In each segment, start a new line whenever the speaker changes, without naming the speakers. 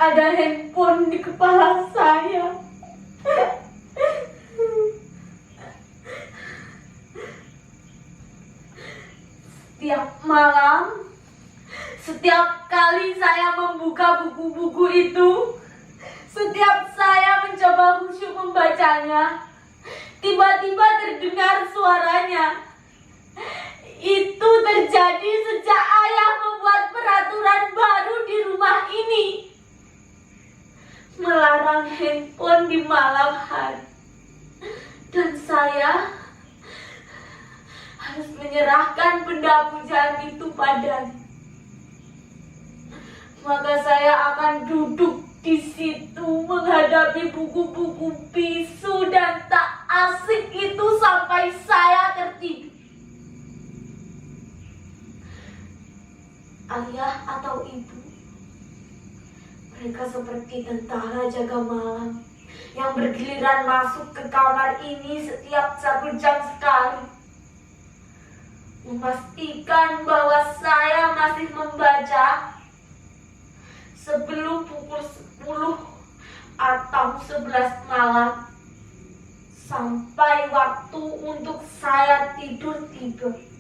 ada handphone di kepala saya. Setiap malam, setiap kali saya membuka buku-buku itu, setiap saya mencoba khusyuk membacanya, tiba-tiba terdengar suaranya. Itu terjadi sejak ayah membuat peraturan baru di rumah ini, melarang handphone di malam hari. Dan saya harus menyerahkan benda pujaan itu padanya. Maka saya akan duduk di situ menghadapi buku-buku bisu dan tak asik itu sampai saya tertidur. Ayah atau ibu, mereka seperti tentara jaga malam yang bergiliran masuk ke kamar ini setiap 1 jam sekali, memastikan bahwa saya masih membaca sebelum pukul 10 atau 11 malam, sampai waktu untuk saya tidur tiba.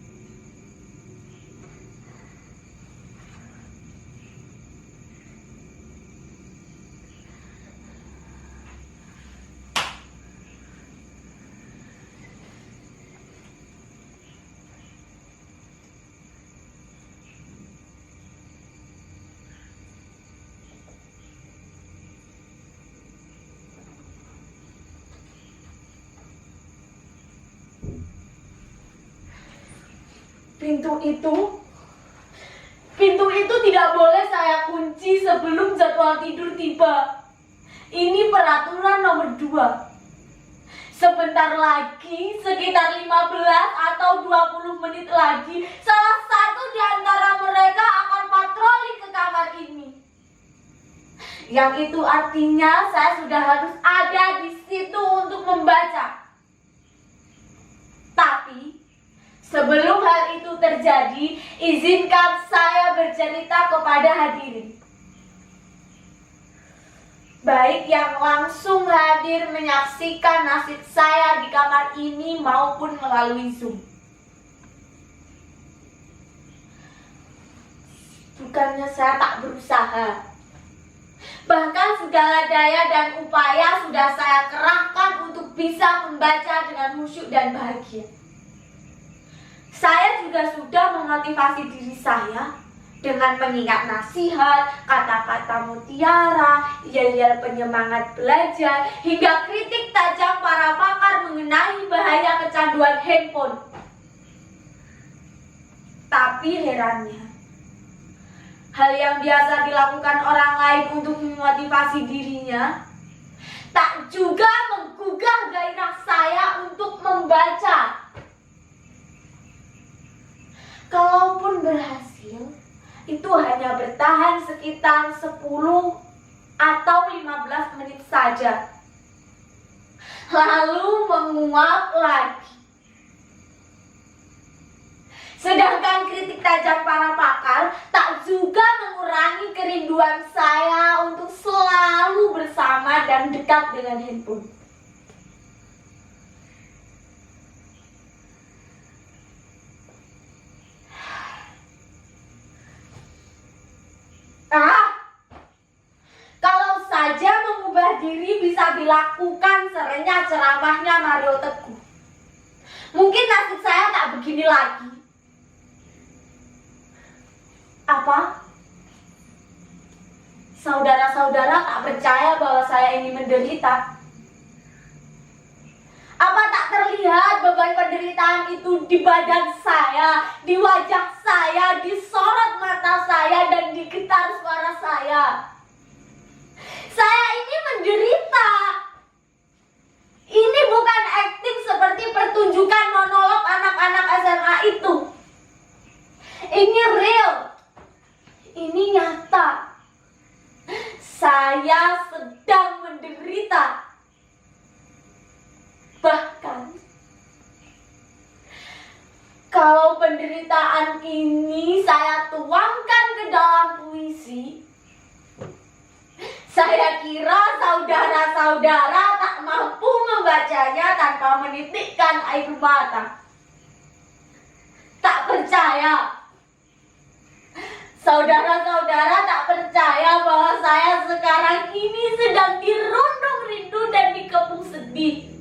Pintu itu tidak boleh saya kunci sebelum jadwal tidur tiba. Ini peraturan nomor 2. Sebentar lagi, sekitar 15 atau 20 menit lagi, salah satu di antara mereka akan patroli ke kamar ini. Yang itu artinya saya sudah harus ada di situ untuk membaca. Tapi sebelum hal itu terjadi, izinkan saya bercerita kepada hadirin, baik yang langsung hadir menyaksikan nasib saya di kamar ini maupun melalui Zoom. Bukannya saya tak berusaha, bahkan segala daya dan upaya sudah saya kerahkan untuk bisa membaca dengan khusyuk dan bahagia. Saya juga sudah memotivasi diri saya dengan mengingat nasihat, kata-kata mutiara, yel-yel penyemangat belajar, hingga kritik tajam para pakar mengenai bahaya kecanduan handphone. Tapi herannya, hal yang biasa dilakukan orang lain untuk memotivasi dirinya tak juga menggugah gairah saya untuk membaca. Kalaupun berhasil, itu hanya bertahan sekitar 10 atau 15 menit saja, lalu menguap lagi. Sedangkan kritik tajam para pakar tak juga mengurangi kerinduan saya untuk selalu bersama dan dekat dengan handphone. Kalau saja mengubah diri bisa dilakukan serenyah ceramahnya Mario Teguh, mungkin nasib saya tak begini lagi. Apa? Saudara-saudara tak percaya bahwa saya ini menderita? Apa tak terlihat beban penderitaan itu di badan saya, di wajah saya, di sorot mata saya, dan di getar suara saya? Saya ini menderita. Ini bukan akting seperti pertunjukan monolog anak-anak SMA itu. Ini real. Ini nyata. Saya sedang menderita. Bahkan, kalau penderitaan ini saya tuangkan ke dalam puisi, Saya kira saudara-saudara tak mampu membacanya tanpa menitikkan air mata. Tak percaya. Saudara-saudara tak percaya bahwa saya sekarang ini sedang dirundung rindu dan dikepung sedih.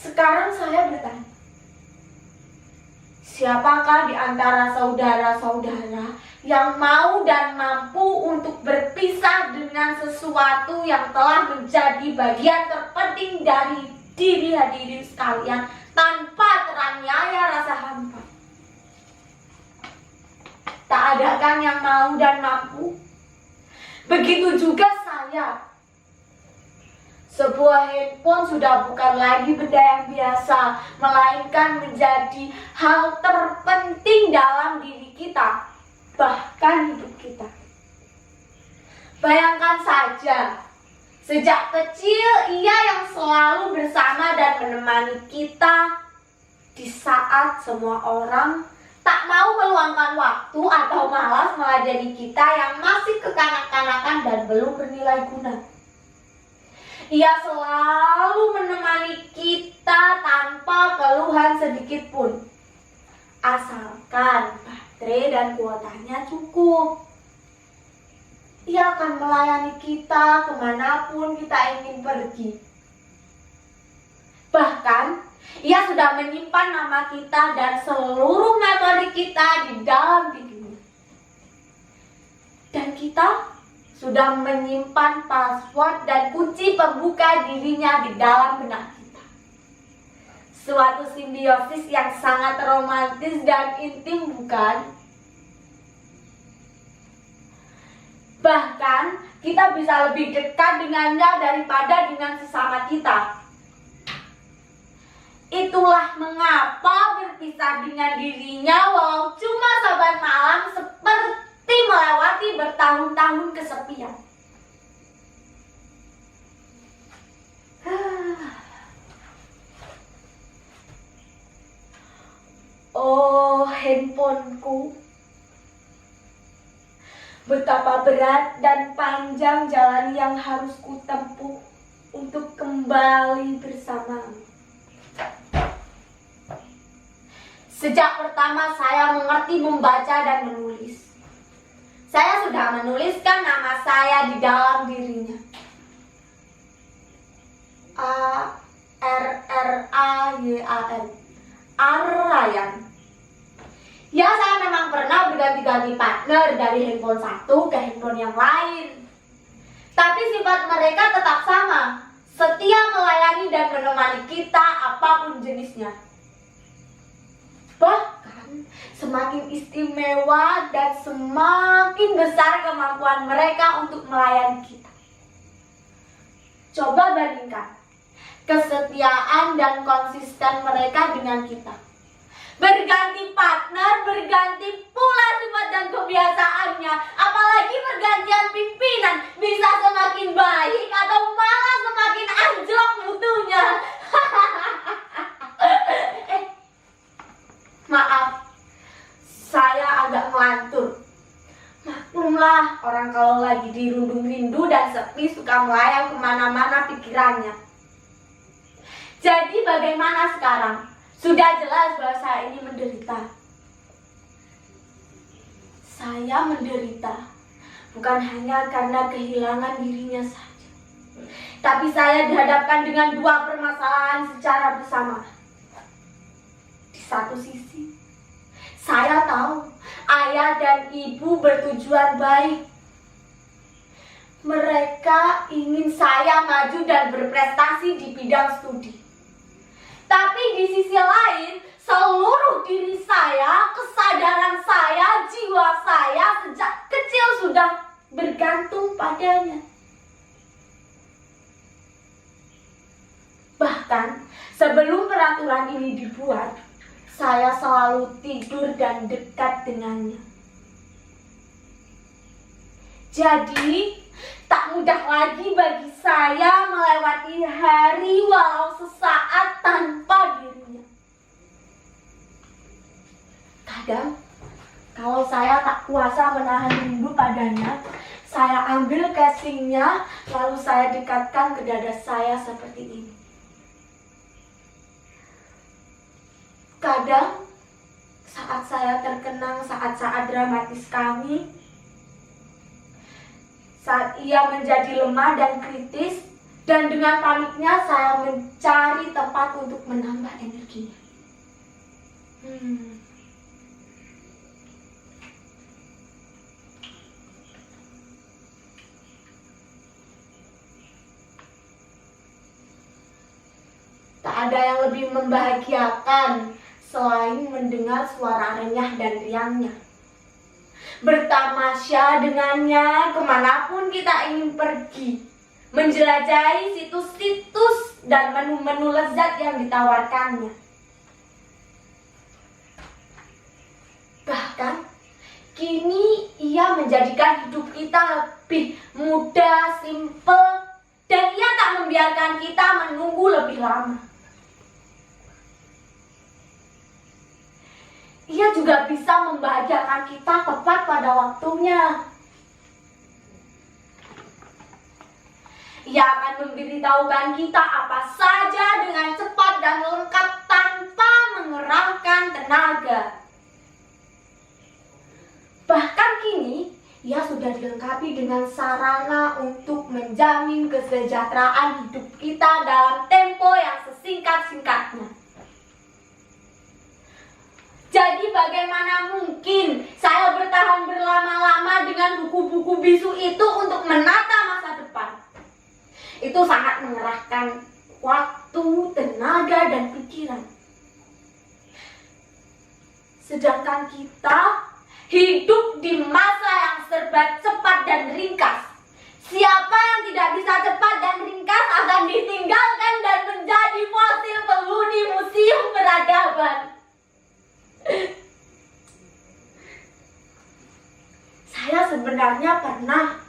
Sekarang saya bertanya, siapakah di antara saudara-saudara yang mau dan mampu untuk berpisah dengan sesuatu yang telah menjadi bagian terpenting dari diri hadirin sekalian tanpa teraniaya rasa hampa? Tak ada kan yang mau dan mampu? Begitu juga saya. Sebuah handphone sudah bukan lagi benda yang biasa, melainkan menjadi hal terpenting dalam diri kita, bahkan hidup kita. Bayangkan saja, sejak kecil ia yang selalu bersama dan menemani kita di saat semua orang tak mau meluangkan waktu atau malas melayani kita yang masih kekanak-kanakan dan belum bernilai guna. Ia selalu menemani kita tanpa keluhan sedikit pun, asalkan baterai dan kuotanya cukup. Ia akan melayani kita kemanapun kita ingin pergi. Bahkan, ia sudah menyimpan nama kita dan seluruh memori kita di dalam dirinya. Dan kita sudah menyimpan password dan kunci pembuka dirinya di dalam benak kita. Suatu simbiosis yang sangat romantis dan intim, bukan? Bahkan kita bisa lebih dekat dengannya daripada dengan sesama kita. Itulah mengapa berpisah dengan dirinya walau cuma saban malam seperti melewati bertahun-tahun kesepian. Oh, handphoneku. Betapa berat dan panjang jalan yang harus kutempuh untuk kembali bersamamu. Sejak pertama saya mengerti membaca dan menulis, saya sudah menuliskan nama saya di dalam dirinya. A-R-R-A-Y-A-N, Arrayan. Ya, saya memang pernah berganti-ganti partner dari handphone satu ke handphone yang lain. Tapi sifat mereka tetap sama, setia melayani dan menemani kita apapun jenisnya. Bahkan semakin istimewa dan semakin besar kemampuan mereka untuk melayani kita. Coba bandingkan kesetiaan dan konsisten mereka dengan kita. Berganti partner, berganti pula sifat dan kebiasaannya. Apalagi pergantian pimpinan, bisa semakin baik atau malah semakin anjlok mutunya. Maaf, saya agak ngelantur. Maklumlah, orang kalau lagi dirundung rindu dan sepi suka melayang kemana-mana pikirannya. Jadi bagaimana sekarang? Sudah jelas bahwa saya ini menderita. Saya menderita bukan hanya karena kehilangan dirinya saja, tapi saya dihadapkan dengan dua permasalahan secara bersamaan. Di satu sisi, saya tahu ayah dan ibu bertujuan baik. Mereka ingin saya maju dan berprestasi di bidang studi. Tapi di sisi lain, seluruh diri saya, kesadaran saya, jiwa saya sejak kecil sudah bergantung padanya. Bahkan sebelum peraturan ini dibuat, saya selalu tidur dan dekat dengannya. Jadi, tak mudah lagi bagi saya melewati hari walau sesaat tanpa dirinya. Kadang, kalau saya tak tak kuasa menahan rindu padanya, saya ambil casingnya, lalu saya dekatkan ke dada saya seperti ini. Kadang, saat saya terkenang saat-saat dramatis kami, saat ia menjadi lemah dan kritis, dan dengan paniknya saya mencari tempat untuk menambah energinya. Tak ada yang lebih membahagiakan selain mendengar suara renyah dan riangnya. Bertamasya dengannya kemanapun kita ingin pergi, menjelajahi situs-situs dan menu-menu lezat yang ditawarkannya. Bahkan, kini ia menjadikan hidup kita lebih mudah, simpel, dan ia tak membiarkan kita menunggu lebih lama. Ia juga bisa membahagiakan kita tepat pada waktunya. Ia akan memberitahukan kita apa saja dengan cepat dan lengkap tanpa mengerahkan tenaga. Bahkan kini, ia sudah dilengkapi dengan sarana untuk menjamin kesejahteraan hidup kita dalam tempo yang sesingkat-singkatnya. Jadi bagaimana mungkin saya bertahan berlama-lama dengan buku-buku bisu itu untuk menata masa depan? Itu sangat mengerahkan waktu, tenaga, dan pikiran. Sedangkan kita hidup di masa yang serba cepat dan ringkas. Siapa yang tidak bisa cepat dan ringkas akan ditinggalkan dan menjadi fosil penghuni museum peradaban. Saya sebenarnya pernah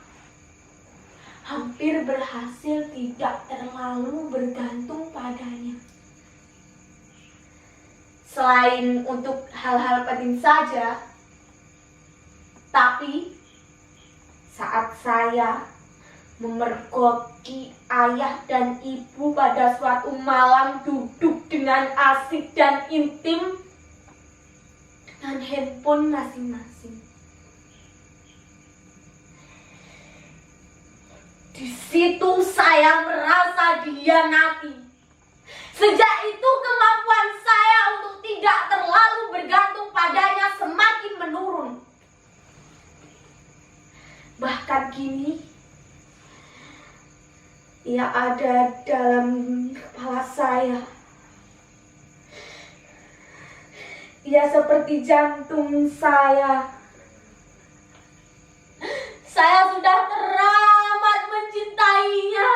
hampir berhasil tidak terlalu bergantung padanya. Selain untuk hal-hal penting saja, tapi saat saya memergoki ayah dan ibu pada suatu malam duduk dengan asik dan intim dengan handphone masing-masing. Di situ saya merasa dihianati. Sejak itu kemampuan saya untuk tidak terlalu bergantung padanya semakin menurun. Bahkan kini, ia ada dalam kepala saya. Ia seperti jantung saya. Saya sudah teramat mencintainya.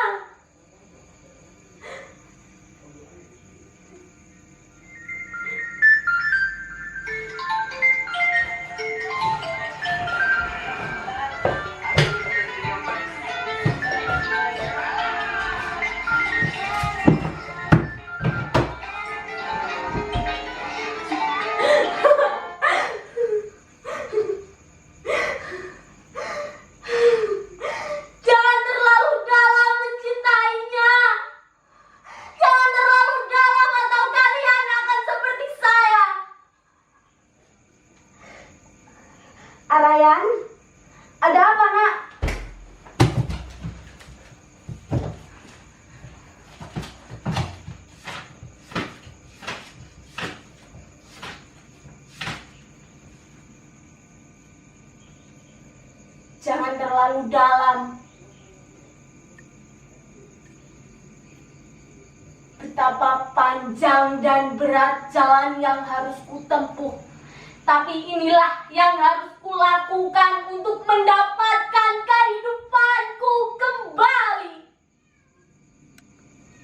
Arayan, ada apa, Nak? Jangan terlalu dalam. Betapa panjang dan berat jalan yang harus kutempuh. Tapi inilah yang harus kulakukan untuk mendapatkan kehidupanku kembali.